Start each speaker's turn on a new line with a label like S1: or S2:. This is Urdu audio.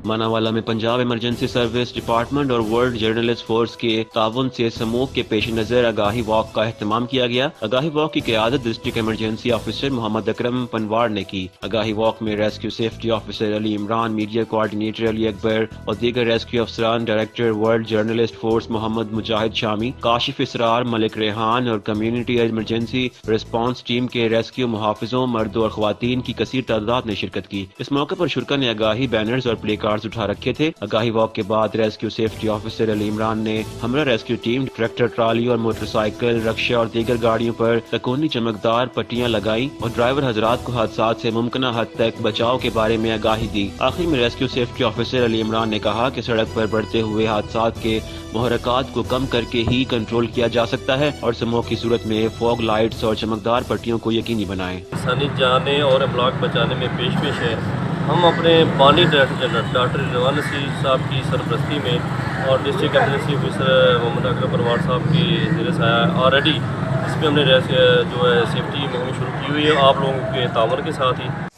S1: ماناوالا میں پنجاب ایمرجنسی سروس ڈپارٹمنٹ اور ورلڈ جرنلسٹ فورس کے تعاون سے سموگ کے پیش نظر آگاہی واک کا اہتمام کیا گیا۔ آگاہی واک کی قیادت ڈسٹرکٹ ایمرجنسی آفیسر محمد اکرم پنوار نے کی۔ آگاہی واک میں rescue safety officer Ali Imran, media coordinator علی اکبر اور دیگر ریسکیو افسران، ڈائریکٹر ورلڈ جرنلسٹ فورس محمد مجاہد شامی، کاشف اسرار ملک ریحان اور کمیونٹی ایمرجنسی ریسپانس ٹیم کے ریسکیو محافظوں، مردوں اور خواتین کی کثیر تعداد نے شرکت کی۔ اس موقع پر شرکا نے آگاہی بینرز اور پلے کارڈز اٹھا رکھے تھے۔ آگاہی واک کے بعد rescue safety officer Ali Imran نے ہمراہ ریسکیو ٹیم، ٹریکٹر، ٹرالی اور موٹر سائیکل، رکشہ اور دیگر گاڑیوں پر تکونی چمکدار پٹیاں لگائیں اور ڈرائیور حضرات کو حادثات سے ممکنہ حد تک بچاؤ کے بارے میں آگاہی دی۔ آخر میں rescue safety officer Ali Imran نے کہا کہ سڑک پر بڑھتے ہوئے حادثات کے محرکات کو کم کر کے ہی کنٹرول کیا جا سکتا ہے اور سموگ کی صورت میں فوگ لائٹس اور چمکدار پٹیوں کو یقینی بنائیں۔
S2: انسانی جانیں اور املاک بچانے میں پیش ہے۔ ہم اپنے بانی ڈائریکٹر جنرل ڈاکٹر رضوان نصیر صاحب کی سرپرستی میں اور ڈسٹرکٹ ایمرجنسی آفیسر محمد اکرم پنوار صاحب کی زیر سایہ آلریڈی اس میں ہم نے جو ہے سیفٹی مہم شروع کی ہوئی ہے، آپ لوگوں کے تعاون کے ساتھ ہی۔